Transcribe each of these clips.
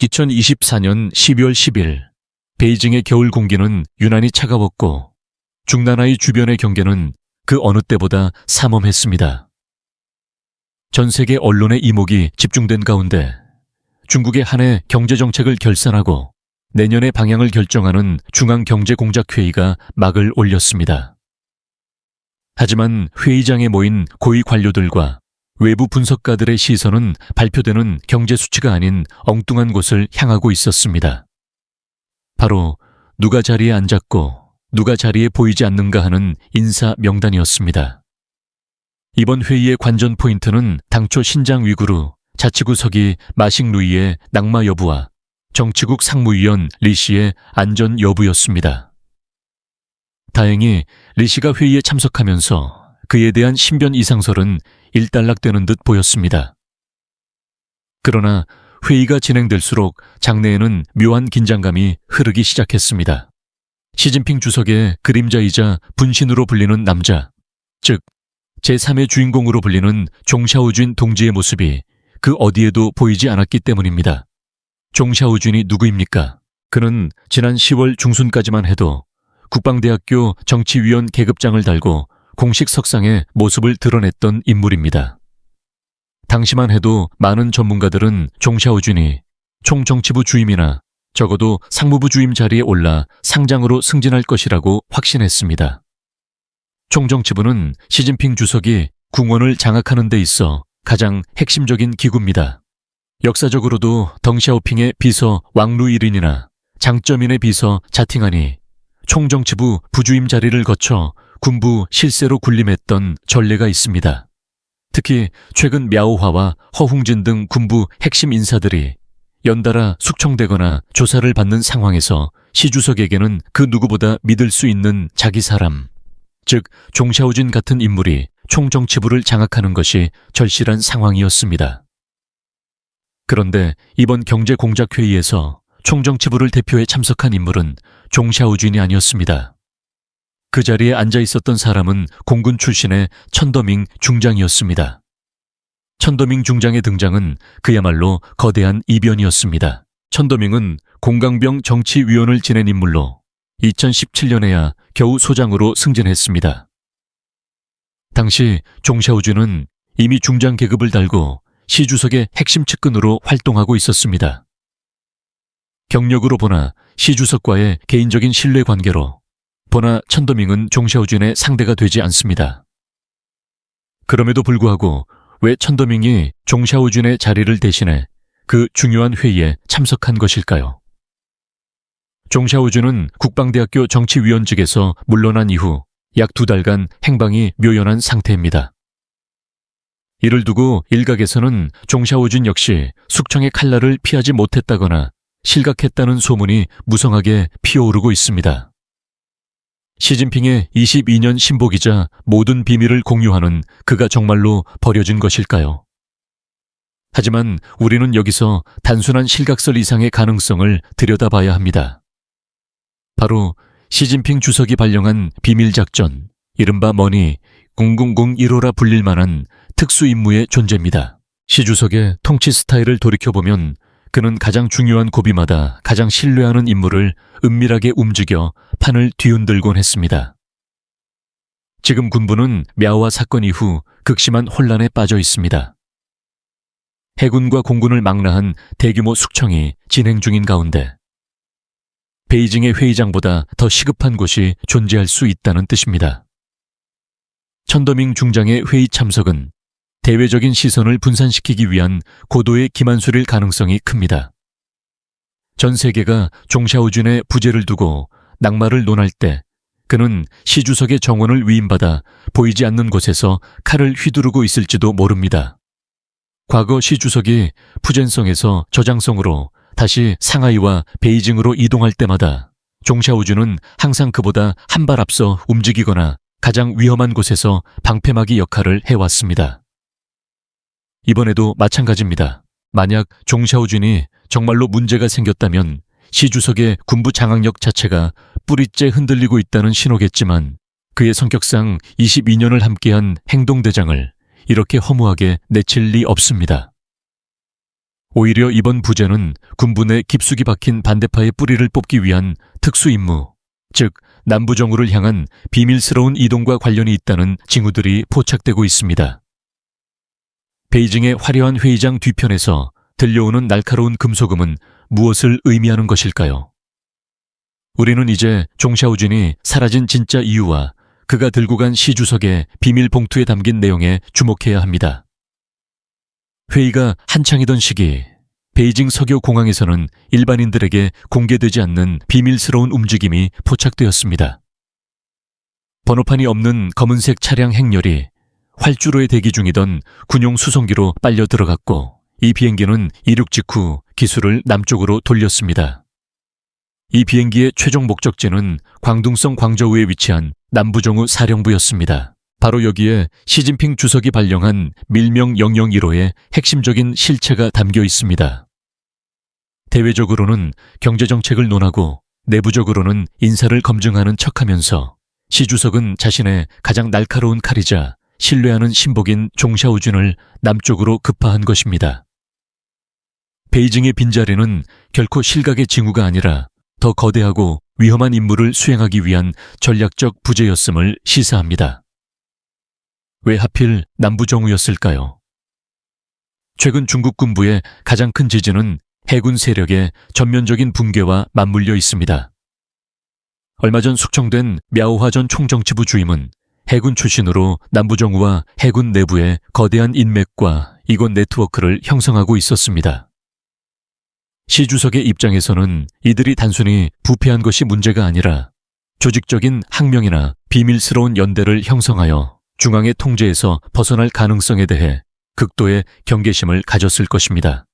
2024년 12월 10일 베이징의 겨울 공기는 유난히 차가웠고 중나라의 주변의 경계는 그 어느 때보다 삼엄했습니다. 전 세계 언론의 이목이 집중된 가운데 중국의 한 해 경제정책을 결산하고 내년의 방향을 결정하는 중앙경제공작회의가 막을 올렸습니다. 하지만 회의장에 모인 고위 관료들과 외부 분석가들의 시선은 발표되는 경제 수치가 아닌 엉뚱한 곳을 향하고 있었습니다. 바로 누가 자리에 앉았고 누가 자리에 보이지 않는가 하는 인사 명단이었습니다. 이번 회의의 관전 포인트는 당초 신장 위구르 자치구석이 마식루이의 낙마 여부와 정치국 상무위원 리 씨의 안전 여부였습니다. 다행히 리 씨가 회의에 참석하면서 그에 대한 신변 이상설은 일단락되는 듯 보였습니다. 그러나 회의가 진행될수록 장내에는 묘한 긴장감이 흐르기 시작했습니다. 시진핑 주석의 그림자이자 분신으로 불리는 남자, 즉 제3의 주인공으로 불리는 종샤오준 동지의 모습이 그 어디에도 보이지 않았기 때문입니다. 종샤오준이 누구입니까? 그는 지난 10월 중순까지만 해도 국방대학교 정치위원 계급장을 달고 공식 석상에 모습을 드러냈던 인물입니다. 당시만 해도 많은 전문가들은 종샤오준이 총정치부 주임이나 적어도 상무부 주임 자리에 올라 상장으로 승진할 것이라고 확신했습니다. 총정치부는 시진핑 주석이 궁원을 장악하는 데 있어 가장 핵심적인 기구입니다. 역사적으로도 덩샤오핑의 비서 왕루이린이나 장쩌민의 비서 자팅안이 총정치부 부주임 자리를 거쳐 군부 실세로 군림했던 전례가 있습니다. 특히 최근 мя오화와 허웅진 등 군부 핵심 인사들이 연달아 숙청되거나 조사를 받는 상황에서 시 주석에게는 그 누구보다 믿을 수 있는 자기 사람, 즉 종샤오준 같은 인물이 총정치부를 장악하는 것이 절실한 상황이었습니다. 그런데 이번 경제공작회의에서 총정치부를 대표해 참석한 인물은 종샤오준이 아니었습니다. 그 자리에 앉아 있었던 사람은 공군 출신의 천더밍 중장이었습니다. 천더밍 중장의 등장은 그야말로 거대한 이변이었습니다. 천더밍은 공강병 정치위원을 지낸 인물로 2017년에야 겨우 소장으로 승진했습니다. 당시 종샤오준은 이미 중장 계급을 달고 시 주석의 핵심 측근으로 활동하고 있었습니다. 경력으로 보나 시 주석과의 개인적인 신뢰 관계로 보나 천더밍은 종샤오준의 상대가 되지 않습니다. 그럼에도 불구하고 왜 천더밍이 종샤오준의 자리를 대신해 그 중요한 회의에 참석한 것일까요? 종샤오준은 국방대학교 정치위원직에서 물러난 이후 약 2달간 행방이 묘연한 상태입니다. 이를 두고 일각에서는 종샤오준 역시 숙청의 칼날을 피하지 못했다거나 실각했다는 소문이 무성하게 피어오르고 있습니다. 시진핑의 22년 신복이자 모든 비밀을 공유하는 그가 정말로 버려진 것일까요? 하지만 우리는 여기서 단순한 실각설 이상의 가능성을 들여다봐야 합니다. 바로 시진핑 주석이 발령한 비밀작전, 이른바 머니 0001호라 불릴 만한 특수임무의 존재입니다. 시 주석의 통치 스타일을 돌이켜보면 그는 가장 중요한 고비마다 가장 신뢰하는 인물을 은밀하게 움직여 판을 뒤흔들곤 했습니다. 지금 군부는 мя오화 사건 이후 극심한 혼란에 빠져 있습니다. 해군과 공군을 망라한 대규모 숙청이 진행 중인 가운데 베이징의 회의장보다 더 시급한 곳이 존재할 수 있다는 뜻입니다. 천더밍 중장의 회의 참석은 대외적인 시선을 분산시키기 위한 고도의 기만술일 가능성이 큽니다. 전 세계가 종샤오준의 부재를 두고 낙마를 논할 때 그는 시 주석의 정원을 위임받아 보이지 않는 곳에서 칼을 휘두르고 있을지도 모릅니다. 과거 시 주석이 푸젠성에서 저장성으로 다시 상하이와 베이징으로 이동할 때마다 종샤오준은 항상 그보다 한 발 앞서 움직이거나 가장 위험한 곳에서 방패막이 역할을 해왔습니다. 이번에도 마찬가지입니다. 만약 종샤오준이 정말로 문제가 생겼다면 시 주석의 군부 장악력 자체가 뿌리째 흔들리고 있다는 신호겠지만 그의 성격상 22년을 함께한 행동대장을 이렇게 허무하게 내칠 리 없습니다. 오히려 이번 부재는 군부 내 깊숙이 박힌 반대파의 뿌리를 뽑기 위한 특수 임무, 즉 남부정우를 향한 비밀스러운 이동과 관련이 있다는 징후들이 포착되고 있습니다. 베이징의 화려한 회의장 뒤편에서 들려오는 날카로운 금소금은 무엇을 의미하는 것일까요? 우리는 이제 종샤오준이 사라진 진짜 이유와 그가 들고 간 시주석의 비밀 봉투에 담긴 내용에 주목해야 합니다. 회의가 한창이던 시기, 베이징 석유 공항에서는 일반인들에게 공개되지 않는 비밀스러운 움직임이 포착되었습니다. 번호판이 없는 검은색 차량 행렬이 활주로에 대기 중이던 군용 수송기로 빨려 들어갔고, 이 비행기는 이륙 직후 기술을 남쪽으로 돌렸습니다. 이 비행기의 최종 목적지는 광둥성 광저우에 위치한 남부정우 사령부였습니다. 바로 여기에 시진핑 주석이 발령한 밀명 001호의 핵심적인 실체가 담겨 있습니다. 대외적으로는 경제정책을 논하고 내부적으로는 인사를 검증하는 척하면서 시 주석은 자신의 가장 날카로운 칼이자 신뢰하는 신복인 종샤오준을 남쪽으로 급파한 것입니다. 베이징의 빈자리는 결코 실각의 징후가 아니라 더 거대하고 위험한 임무를 수행하기 위한 전략적 부재였음을 시사합니다. 왜 하필 남부정우였을까요? 최근 중국 군부의 가장 큰 지진은 해군 세력의 전면적인 붕괴와 맞물려 있습니다. 얼마 전 숙청된 мя오화 전 총정치부 주임은 해군 출신으로 남부정우와 해군 내부의 거대한 인맥과 이권 네트워크를 형성하고 있었습니다. 시 주석의 입장에서는 이들이 단순히 부패한 것이 문제가 아니라 조직적인 항명이나 비밀스러운 연대를 형성하여 중앙의 통제에서 벗어날 가능성에 대해 극도의 경계심을 가졌을 것입니다.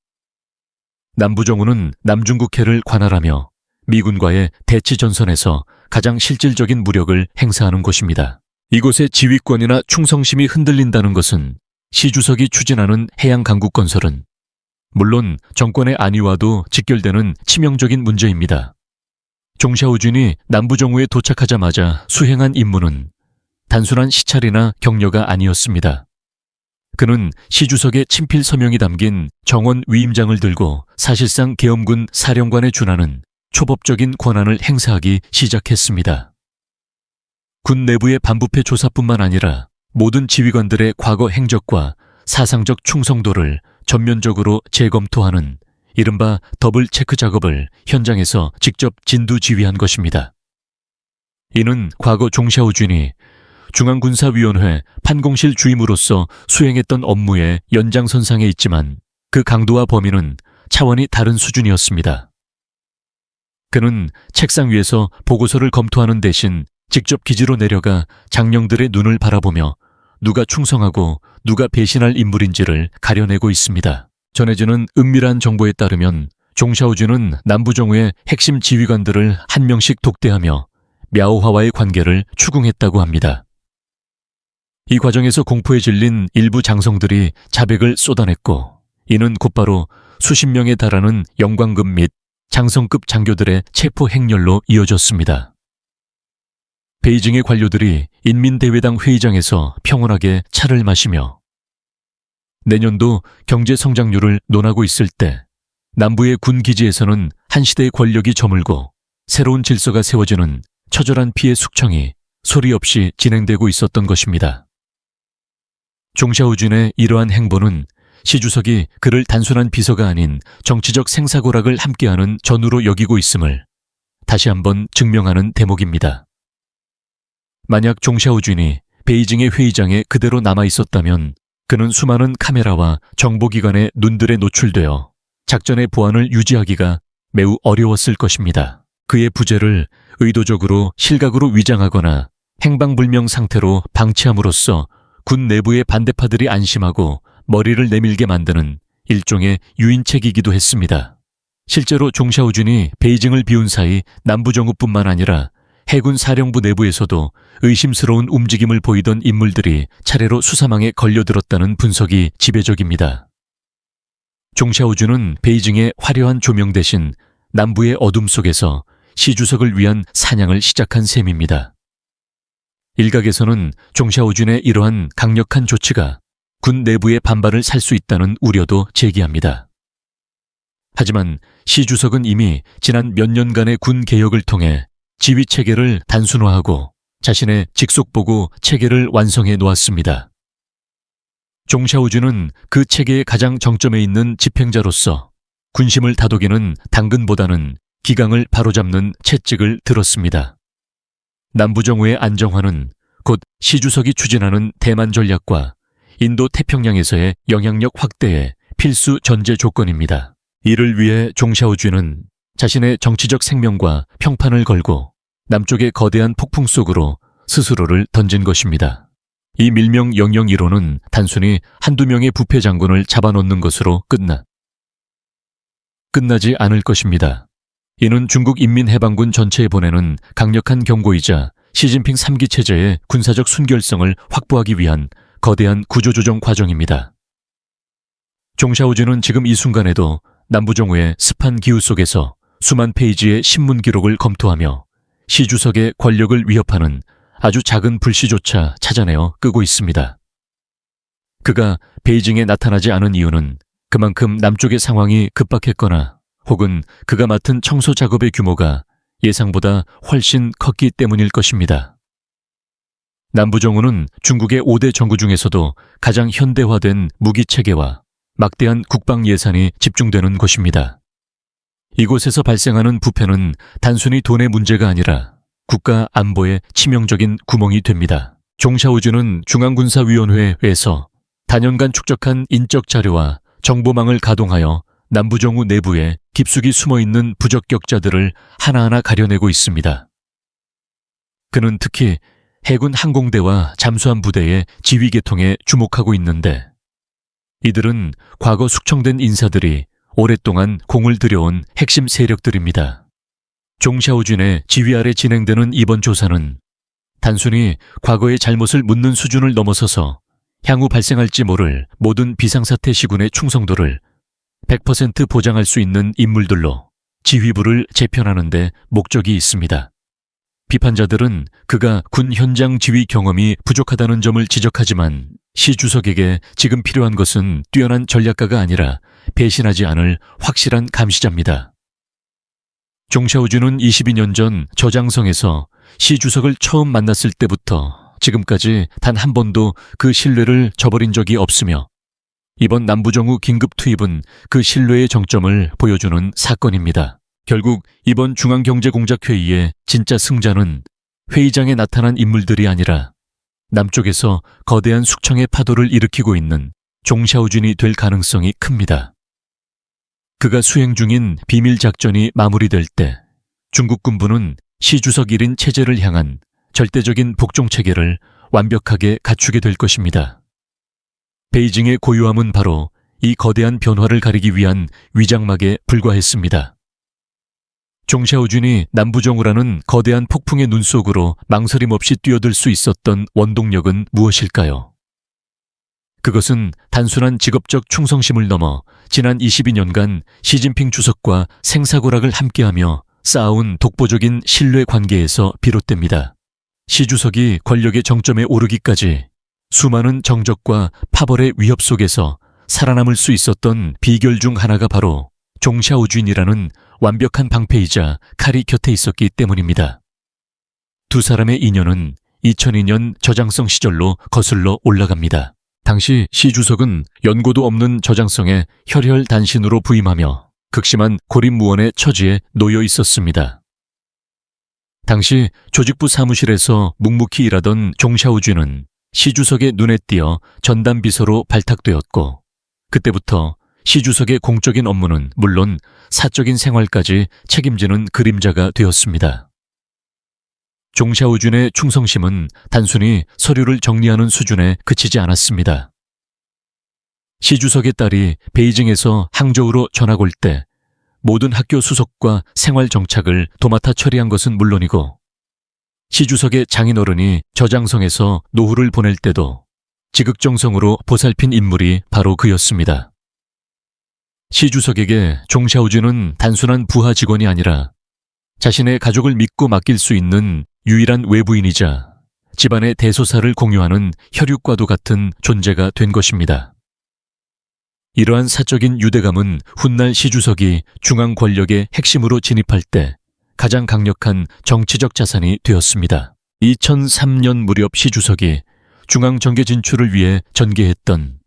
남부정우는 남중국해를 관할하며 미군과의 대치 전선에서 가장 실질적인 무력을 행사하는 곳입니다. 이곳의 지휘권이나 충성심이 흔들린다는 것은 시 주석이 추진하는 해양 강국 건설은 물론 정권의 안위와도 직결되는 치명적인 문제입니다. 종샤오준이 남부정우에 도착하자마자 수행한 임무는 단순한 시찰이나 격려가 아니었습니다. 그는 시 주석의 친필 서명이 담긴 정원 위임장을 들고 사실상 계엄군 사령관에 준하는 초법적인 권한을 행사하기 시작했습니다. 군 내부의 반부패 조사뿐만 아니라 모든 지휘관들의 과거 행적과 사상적 충성도를 전면적으로 재검토하는 이른바 더블 체크 작업을 현장에서 직접 진두지휘한 것입니다. 이는 과거 종샤오준이 중앙군사위원회 판공실 주임으로서 수행했던 업무의 연장선상에 있지만 그 강도와 범위는 차원이 다른 수준이었습니다. 그는 책상 위에서 보고서를 검토하는 대신 직접 기지로 내려가 장령들의 눈을 바라보며 누가 충성하고 누가 배신할 인물인지를 가려내고 있습니다. 전해지는 은밀한 정보에 따르면 종샤오준은 남부정우의 핵심 지휘관들을 한 명씩 독대하며 мя오화와의 관계를 추궁했다고 합니다. 이 과정에서 공포에 질린 일부 장성들이 자백을 쏟아냈고, 이는 곧바로 수십 명에 달하는 영광급 및 장성급 장교들의 체포 행렬로 이어졌습니다. 베이징의 관료들이 인민대회당 회의장에서 평온하게 차를 마시며 내년도 경제 성장률을 논하고 있을 때 남부의 군 기지에서는 한 시대의 권력이 저물고 새로운 질서가 세워지는 처절한 피해 숙청이 소리 없이 진행되고 있었던 것입니다. 종샤오준의 이러한 행보는 시 주석이 그를 단순한 비서가 아닌 정치적 생사고락을 함께하는 전우로 여기고 있음을 다시 한번 증명하는 대목입니다. 만약 종샤오준이 베이징의 회의장에 그대로 남아 있었다면 그는 수많은 카메라와 정보기관의 눈들에 노출되어 작전의 보안을 유지하기가 매우 어려웠을 것입니다. 그의 부재를 의도적으로 실각으로 위장하거나 행방불명 상태로 방치함으로써 군 내부의 반대파들이 안심하고 머리를 내밀게 만드는 일종의 유인책이기도 했습니다. 실제로 종샤오준이 베이징을 비운 사이 남부정우뿐만 아니라 해군 사령부 내부에서도 의심스러운 움직임을 보이던 인물들이 차례로 수사망에 걸려들었다는 분석이 지배적입니다. 종샤오준은 베이징의 화려한 조명 대신 남부의 어둠 속에서 시 주석을 위한 사냥을 시작한 셈입니다. 일각에서는 종샤오준의 이러한 강력한 조치가 군 내부의 반발을 살 수 있다는 우려도 제기합니다. 하지만 시 주석은 이미 지난 몇 년간의 군 개혁을 통해 지휘 체계를 단순화하고 자신의 직속보고 체계를 완성해 놓았습니다. 종샤오주는 그 체계의 가장 정점에 있는 집행자로서 군심을 다독이는 당근보다는 기강을 바로잡는 채찍을 들었습니다. 남부정우의 안정화는 곧 시 주석이 추진하는 대만 전략과 인도 태평양에서의 영향력 확대의 필수 전제 조건입니다. 이를 위해 종샤오주는 자신의 정치적 생명과 평판을 걸고 남쪽의 거대한 폭풍 속으로 스스로를 던진 것입니다. 이 밀명 영영 1호는 단순히 한두 명의 부패 장군을 잡아놓는 것으로 끝나지 않을 것입니다. 이는 중국 인민해방군 전체에 보내는 강력한 경고이자 시진핑 3기 체제의 군사적 순결성을 확보하기 위한 거대한 구조조정 과정입니다. 종샤오주는 지금 이 순간에도 남부정우의 습한 기후 속에서 수만 페이지의 신문 기록을 검토하며 시 주석의 권력을 위협하는 아주 작은 불씨조차 찾아내어 끄고 있습니다. 그가 베이징에 나타나지 않은 이유는 그만큼 남쪽의 상황이 급박했거나 혹은 그가 맡은 청소 작업의 규모가 예상보다 훨씬 컸기 때문일 것입니다. 남부정우는 중국의 5대 정구 중에서도 가장 현대화된 무기체계와 막대한 국방 예산이 집중되는 곳입니다. 이곳에서 발생하는 부패는 단순히 돈의 문제가 아니라 국가 안보에 치명적인 구멍이 됩니다. 종샤오주는 중앙군사위원회에서 단연간 축적한 인적 자료와 정보망을 가동하여 남부정우 내부에 깊숙이 숨어있는 부적격자들을 하나하나 가려내고 있습니다. 그는 특히 해군 항공대와 잠수함 부대의 지휘 계통에 주목하고 있는데 이들은 과거 숙청된 인사들이 오랫동안 공을 들여온 핵심 세력들입니다. 종샤오준의 지휘 아래 진행되는 이번 조사는 단순히 과거의 잘못을 묻는 수준을 넘어서서 향후 발생할지 모를 모든 비상사태 시군의 충성도를 100% 보장할 수 있는 인물들로 지휘부를 재편하는 데 목적이 있습니다. 비판자들은 그가 군 현장 지휘 경험이 부족하다는 점을 지적하지만 시 주석에게 지금 필요한 것은 뛰어난 전략가가 아니라 배신하지 않을 확실한 감시자입니다. 종샤오주는 22년 전 저장성에서 시 주석을 처음 만났을 때부터 지금까지 단 한 번도 그 신뢰를 저버린 적이 없으며 이번 남부정우 긴급 투입은 그 신뢰의 정점을 보여주는 사건입니다. 결국 이번 중앙경제공작회의의 진짜 승자는 회의장에 나타난 인물들이 아니라 남쪽에서 거대한 숙청의 파도를 일으키고 있는 종샤오준이 될 가능성이 큽니다. 그가 수행 중인 비밀작전이 마무리될 때 중국 군부는 시 주석 1인 체제를 향한 절대적인 복종체계를 완벽하게 갖추게 될 것입니다. 베이징의 고요함은 바로 이 거대한 변화를 가리기 위한 위장막에 불과했습니다. 종샤오준이 남부정우라는 거대한 폭풍의 눈 속으로 망설임 없이 뛰어들 수 있었던 원동력은 무엇일까요? 그것은 단순한 직업적 충성심을 넘어 지난 22년간 시진핑 주석과 생사고락을 함께하며 쌓아온 독보적인 신뢰 관계에서 비롯됩니다. 시 주석이 권력의 정점에 오르기까지 수많은 정적과 파벌의 위협 속에서 살아남을 수 있었던 비결 중 하나가 바로 종샤오준이라는 완벽한 방패이자 칼이 곁에 있었기 때문입니다. 두 사람의 인연은 2002년 저장성 시절로 거슬러 올라갑니다. 당시 시 주석은 연고도 없는 저장성에 혈혈단신으로 부임하며 극심한 고립무원의 처지에 놓여 있었습니다. 당시 조직부 사무실에서 묵묵히 일하던 종샤오준은 시 주석의 눈에 띄어 전담비서로 발탁되었고 그때부터 시 주석의 공적인 업무는 물론 사적인 생활까지 책임지는 그림자가 되었습니다. 종샤오준의 충성심은 단순히 서류를 정리하는 수준에 그치지 않았습니다. 시 주석의 딸이 베이징에서 항저우로 전학 올 때 모든 학교 수속과 생활 정착을 도맡아 처리한 것은 물론이고 시 주석의 장인어른이 저장성에서 노후를 보낼 때도 지극정성으로 보살핀 인물이 바로 그였습니다. 시 주석에게 종샤오준은 단순한 부하 직원이 아니라 자신의 가족을 믿고 맡길 수 있는 유일한 외부인이자 집안의 대소사를 공유하는 혈육과도 같은 존재가 된 것입니다. 이러한 사적인 유대감은 훗날 시 주석이 중앙 권력의 핵심으로 진입할 때 가장 강력한 정치적 자산이 되었습니다. 2003년 무렵 시 주석이 중앙 정계 진출을 위해 전개했던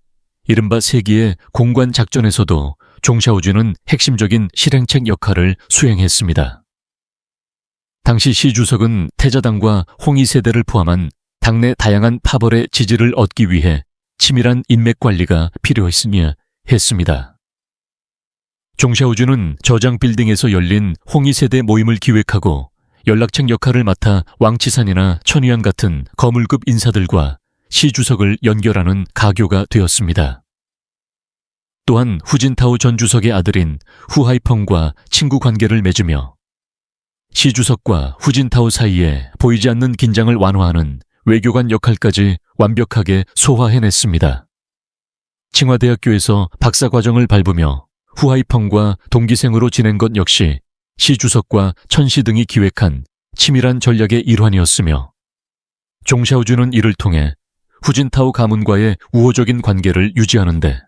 이른바 세기의 공관 작전에서도 종샤오주는 핵심적인 실행책 역할을 수행했습니다. 당시 시 주석은 태자당과 홍위 세대를 포함한 당내 다양한 파벌의 지지를 얻기 위해 치밀한 인맥 관리가 필요했으며 했습니다. 종샤오주는 저장 빌딩에서 열린 홍위 세대 모임을 기획하고 연락책 역할을 맡아 왕치산이나 천위안 같은 거물급 인사들과 시 주석을 연결하는 가교가 되었습니다. 또한 후진타오 전 주석의 아들인 후하이펑과 친구 관계를 맺으며 시 주석과 후진타오 사이에 보이지 않는 긴장을 완화하는 외교관 역할까지 완벽하게 소화해냈습니다. 칭화대학교에서 박사과정을 밟으며 후하이펑과 동기생으로 지낸 것 역시 시 주석과 천시 등이 기획한 치밀한 전략의 일환이었으며 종샤오주는 이를 통해 후진타오 가문과의 우호적인 관계를 유지하는 데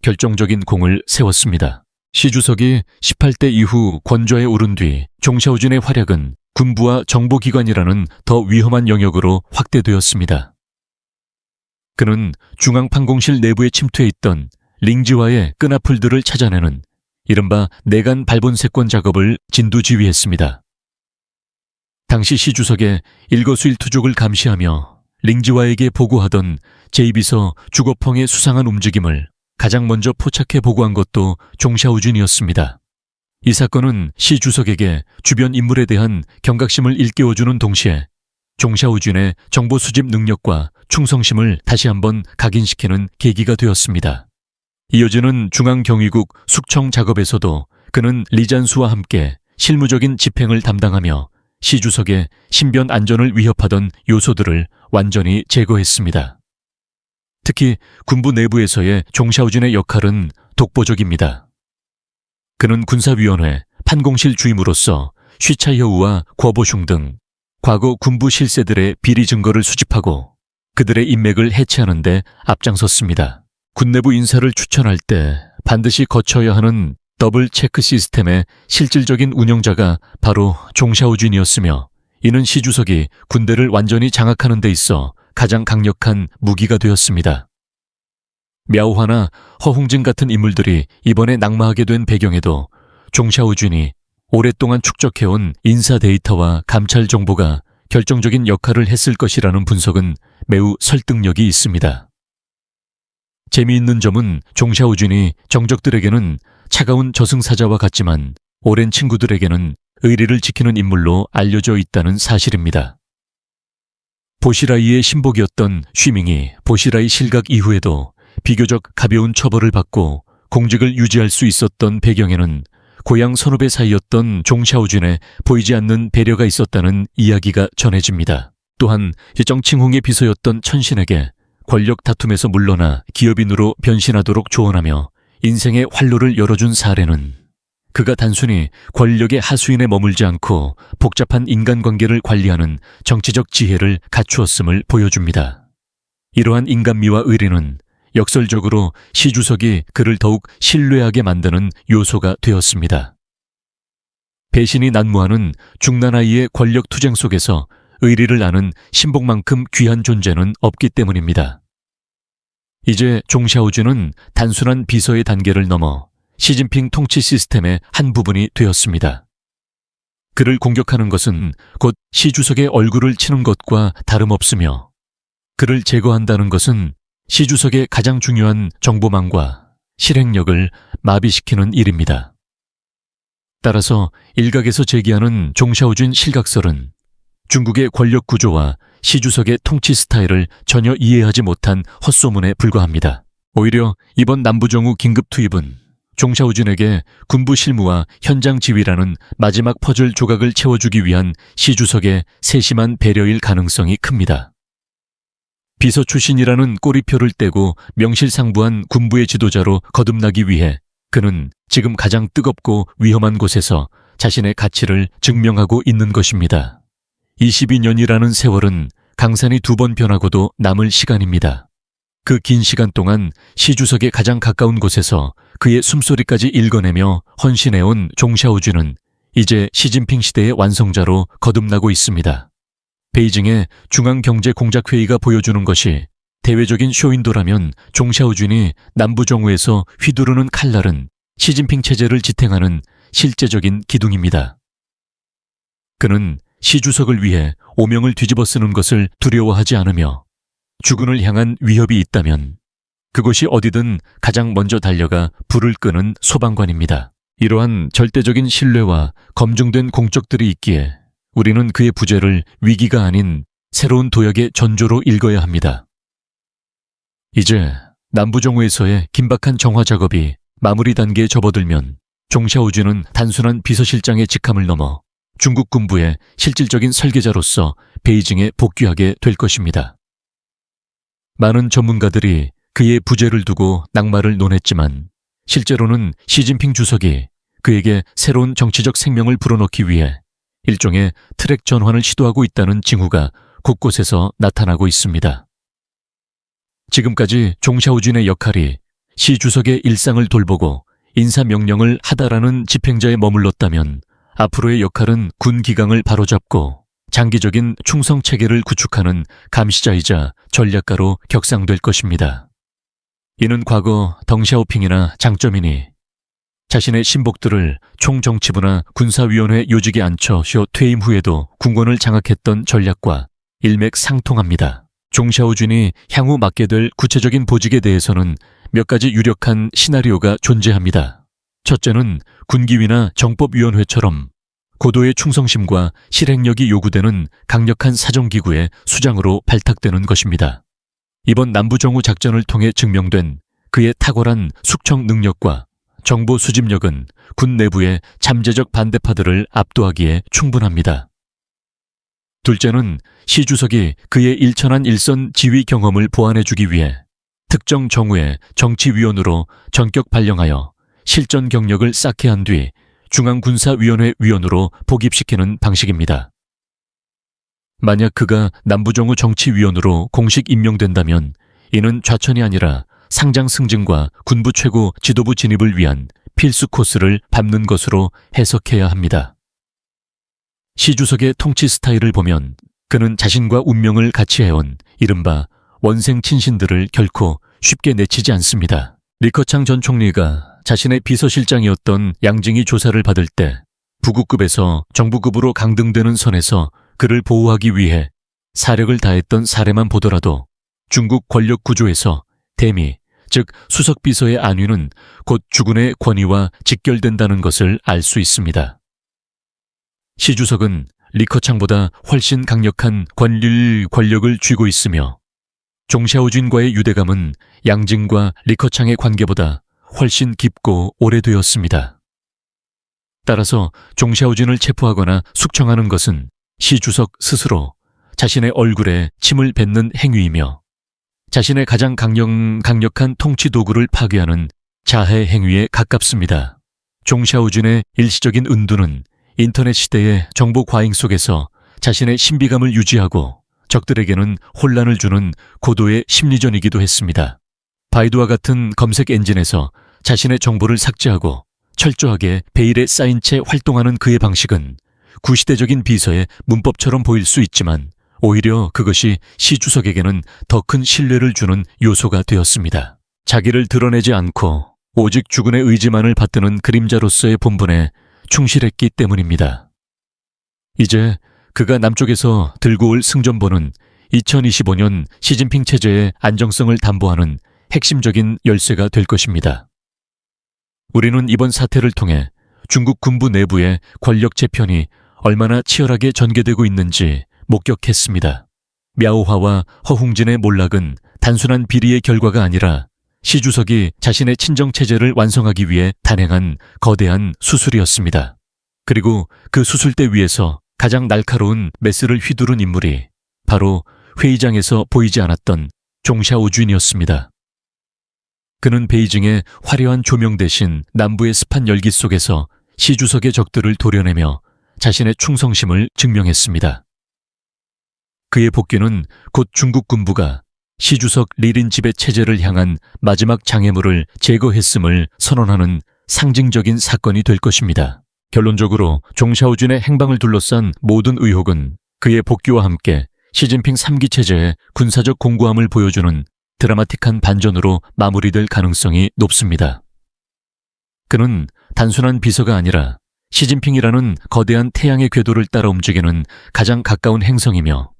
결정적인 공을 세웠습니다. 시 주석이 18대 이후 권좌에 오른 뒤 종샤오준의 활약은 군부와 정보기관이라는 더 위험한 영역으로 확대되었습니다. 그는 중앙판공실 내부에 침투해 있던 링지와의 끈앞풀들을 찾아내는 이른바 내간 발본세권 작업을 진두지휘했습니다. 당시 시 주석의 일거수일투족을 감시하며 링지와에게 보고하던 제2비서 주거펑의 수상한 움직임을 가장 먼저 포착해 보고한 것도 종샤오준이었습니다. 이 사건은 시 주석에게 주변 인물에 대한 경각심을 일깨워주는 동시에 종샤오준의 정보 수집 능력과 충성심을 다시 한번 각인시키는 계기가 되었습니다. 이어지는 중앙경위국 숙청 작업에서도 그는 리잔수와 함께 실무적인 집행을 담당하며 시 주석의 신변 안전을 위협하던 요소들을 완전히 제거했습니다. 특히 군부 내부에서의 종샤오준의 역할은 독보적입니다. 그는 군사위원회, 판공실 주임으로서 쉬차여우와 궈보슝 등 과거 군부 실세들의 비리 증거를 수집하고 그들의 인맥을 해체하는 데 앞장섰습니다. 군 내부 인사를 추천할 때 반드시 거쳐야 하는 더블 체크 시스템의 실질적인 운영자가 바로 종샤오준이었으며 이는 시 주석이 군대를 완전히 장악하는 데 있어 가장 강력한 무기가 되었습니다. мя오화나 허홍증 같은 인물들이 이번에 낙마하게 된 배경에도 종샤오준이 오랫동안 축적해온 인사 데이터와 감찰 정보가 결정적인 역할을 했을 것이라는 분석은 매우 설득력이 있습니다. 재미있는 점은 종샤오준이 정적들에게는 차가운 저승사자와 같지만 오랜 친구들에게는 의리를 지키는 인물로 알려져 있다는 사실입니다. 보시라이의 신복이었던 쉬밍이 보시라이 실각 이후에도 비교적 가벼운 처벌을 받고 공직을 유지할 수 있었던 배경에는 고향 선후배 사이였던 종샤오준의 보이지 않는 배려가 있었다는 이야기가 전해집니다. 또한 정칭홍의 비서였던 천신에게 권력 다툼에서 물러나 기업인으로 변신하도록 조언하며 인생의 활로를 열어준 사례는 그가 단순히 권력의 하수인에 머물지 않고 복잡한 인간관계를 관리하는 정치적 지혜를 갖추었음을 보여줍니다. 이러한 인간미와 의리는 역설적으로 시 주석이 그를 더욱 신뢰하게 만드는 요소가 되었습니다. 배신이 난무하는 중나라이의 권력 투쟁 속에서 의리를 아는 신복만큼 귀한 존재는 없기 때문입니다. 이제 종샤오준은 단순한 비서의 단계를 넘어 시진핑 통치 시스템의 한 부분이 되었습니다. 그를 공격하는 것은 곧 시 주석의 얼굴을 치는 것과 다름없으며 그를 제거한다는 것은 시 주석의 가장 중요한 정보망과 실행력을 마비시키는 일입니다. 따라서 일각에서 제기하는 종샤오준 실각설은 중국의 권력 구조와 시 주석의 통치 스타일을 전혀 이해하지 못한 헛소문에 불과합니다. 오히려 이번 남부정우 긴급 투입은 종샤오준에게 군부 실무와 현장 지휘라는 마지막 퍼즐 조각을 채워주기 위한 시 주석의 세심한 배려일 가능성이 큽니다. 비서 출신이라는 꼬리표를 떼고 명실상부한 군부의 지도자로 거듭나기 위해 그는 지금 가장 뜨겁고 위험한 곳에서 자신의 가치를 증명하고 있는 것입니다. 22년이라는 세월은 강산이 2번 변하고도 남을 시간입니다. 그 긴 시간 동안 시 주석에 가장 가까운 곳에서 그의 숨소리까지 읽어내며 헌신해온 종샤오주는 이제 시진핑 시대의 완성자로 거듭나고 있습니다. 베이징의 중앙경제공작회의가 보여주는 것이 대외적인 쇼윈도라면 종샤오준이 남부정우에서 휘두르는 칼날은 시진핑 체제를 지탱하는 실제적인 기둥입니다. 그는 시 주석을 위해 오명을 뒤집어 쓰는 것을 두려워하지 않으며 주군을 향한 위협이 있다면 그곳이 어디든 가장 먼저 달려가 불을 끄는 소방관입니다. 이러한 절대적인 신뢰와 검증된 공적들이 있기에 우리는 그의 부재를 위기가 아닌 새로운 도약의 전조로 읽어야 합니다. 이제 남부정우에서의 긴박한 정화 작업이 마무리 단계에 접어들면 종샤오주는 단순한 비서실장의 직함을 넘어 중국 군부의 실질적인 설계자로서 베이징에 복귀하게 될 것입니다. 많은 전문가들이 그의 부재를 두고 낙마를 논했지만 실제로는 시진핑 주석이 그에게 새로운 정치적 생명을 불어넣기 위해 일종의 트랙 전환을 시도하고 있다는 징후가 곳곳에서 나타나고 있습니다. 지금까지 종샤오준의 역할이 시 주석의 일상을 돌보고 인사명령을 하다라는 집행자에 머물렀다면 앞으로의 역할은 군 기강을 바로잡고 장기적인 충성 체계를 구축하는 감시자이자 전략가로 격상될 것입니다. 이는 과거 덩샤오핑이나 장쩌민이 자신의 신복들을 총정치부나 군사위원회 요직에 앉혀 쉬어 퇴임 후에도 군권을 장악했던 전략과 일맥상통합니다. 종샤오준이 향후 맡게 될 구체적인 보직에 대해서는 몇 가지 유력한 시나리오가 존재합니다. 첫째는 군기위나 정법위원회처럼 고도의 충성심과 실행력이 요구되는 강력한 사정기구의 수장으로 발탁되는 것입니다. 이번 남부정우 작전을 통해 증명된 그의 탁월한 숙청 능력과 정보 수집력은 군 내부의 잠재적 반대파들을 압도하기에 충분합니다. 둘째는 시 주석이 그의 일천한 일선 지휘 경험을 보완해주기 위해 특정 정우의 정치위원으로 전격 발령하여 실전 경력을 쌓게 한 뒤 중앙군사위원회 위원으로 복입시키는 방식입니다. 만약 그가 남부정우 정치위원으로 공식 임명된다면 이는 좌천이 아니라 상장 승진과 군부 최고 지도부 진입을 위한 필수 코스를 밟는 것으로 해석해야 합니다. 시 주석의 통치 스타일을 보면 그는 자신과 운명을 같이 해온 이른바 원생 친신들을 결코 쉽게 내치지 않습니다. 리커창 전 총리가 자신의 비서실장이었던 양징이 조사를 받을 때 부국급에서 정부급으로 강등되는 선에서 그를 보호하기 위해 사력을 다했던 사례만 보더라도 중국 권력 구조에서 대미, 즉 수석비서의 안위는 곧 주군의 권위와 직결된다는 것을 알 수 있습니다. 시 주석은 리커창보다 훨씬 강력한 권력을 쥐고 있으며 종샤오준과의 유대감은 양징과 리커창의 관계보다 훨씬 깊고 오래되었습니다. 따라서 종샤오준을 체포하거나 숙청하는 것은 시 주석 스스로 자신의 얼굴에 침을 뱉는 행위이며 자신의 가장 강력한 통치 도구를 파괴하는 자해 행위에 가깝습니다. 종샤오준의 일시적인 은두는 인터넷 시대의 정보 과잉 속에서 자신의 신비감을 유지하고 적들에게는 혼란을 주는 고도의 심리전이기도 했습니다. 바이두와 같은 검색 엔진에서 자신의 정보를 삭제하고 철저하게 베일에 쌓인 채 활동하는 그의 방식은 구시대적인 비서의 문법처럼 보일 수 있지만 오히려 그것이 시 주석에게는 더 큰 신뢰를 주는 요소가 되었습니다. 자기를 드러내지 않고 오직 주군의 의지만을 받드는 그림자로서의 본분에 충실했기 때문입니다. 이제 그가 남쪽에서 들고 올 승전보는 2025년 시진핑 체제의 안정성을 담보하는 핵심적인 열쇠가 될 것입니다. 우리는 이번 사태를 통해 중국 군부 내부의 권력 재편이 얼마나 치열하게 전개되고 있는지 목격했습니다. мя오화와 허웅진의 몰락은 단순한 비리의 결과가 아니라 시 주석이 자신의 친정체제를 완성하기 위해 단행한 거대한 수술이었습니다. 그리고 그 수술대 위에서 가장 날카로운 메스를 휘두른 인물이 바로 회의장에서 보이지 않았던 종샤오준이었습니다. 그는 베이징의 화려한 조명 대신 남부의 습한 열기 속에서 시 주석의 적들을 도려내며 자신의 충성심을 증명했습니다. 그의 복귀는 곧 중국 군부가 시주석 리린집의 체제를 향한 마지막 장애물을 제거했음을 선언하는 상징적인 사건이 될 것입니다. 결론적으로 종샤오준의 행방을 둘러싼 모든 의혹은 그의 복귀와 함께 시진핑 3기 체제의 군사적 공고함을 보여주는 드라마틱한 반전으로 마무리될 가능성이 높습니다. 그는 단순한 비서가 아니라 시진핑이라는 거대한 태양의 궤도를 따라 움직이는 가장 가까운 행성이며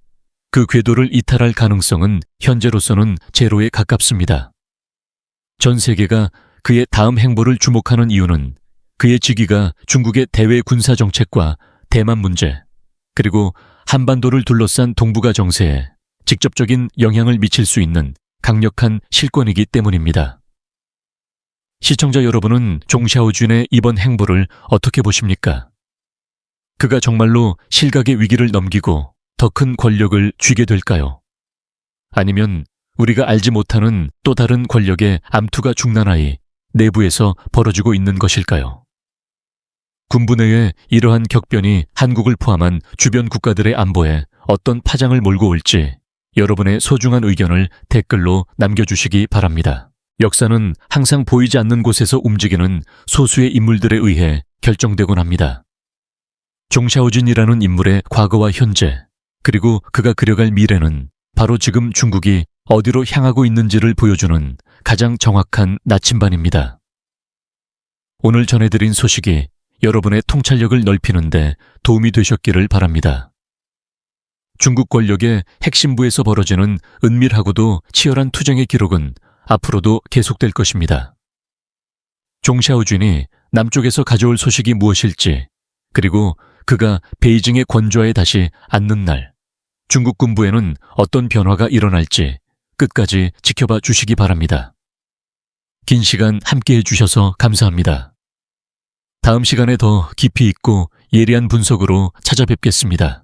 그 궤도를 이탈할 가능성은 현재로서는 제로에 가깝습니다. 전 세계가 그의 다음 행보를 주목하는 이유는 그의 직위가 중국의 대외 군사 정책과 대만 문제, 그리고 한반도를 둘러싼 동북아 정세에 직접적인 영향을 미칠 수 있는 강력한 실권이기 때문입니다. 시청자 여러분은 종샤오준의 이번 행보를 어떻게 보십니까? 그가 정말로 실각의 위기를 넘기고 더 큰 권력을 쥐게 될까요? 아니면 우리가 알지 못하는 또 다른 권력의 암투가 중난하이 내부에서 벌어지고 있는 것일까요? 군부 내의 이러한 격변이 한국을 포함한 주변 국가들의 안보에 어떤 파장을 몰고 올지 여러분의 소중한 의견을 댓글로 남겨주시기 바랍니다. 역사는 항상 보이지 않는 곳에서 움직이는 소수의 인물들에 의해 결정되곤 합니다. 종샤오준이라는 인물의 과거와 현재, 그리고 그가 그려갈 미래는 바로 지금 중국이 어디로 향하고 있는지를 보여주는 가장 정확한 나침반입니다. 오늘 전해드린 소식이 여러분의 통찰력을 넓히는데 도움이 되셨기를 바랍니다. 중국 권력의 핵심부에서 벌어지는 은밀하고도 치열한 투쟁의 기록은 앞으로도 계속될 것입니다. 종샤오준이 남쪽에서 가져올 소식이 무엇일지, 그리고 그가 베이징의 권좌에 다시 앉는 날, 중국 군부에는 어떤 변화가 일어날지 끝까지 지켜봐 주시기 바랍니다. 긴 시간 함께해 주셔서 감사합니다. 다음 시간에 더 깊이 있고 예리한 분석으로 찾아뵙겠습니다.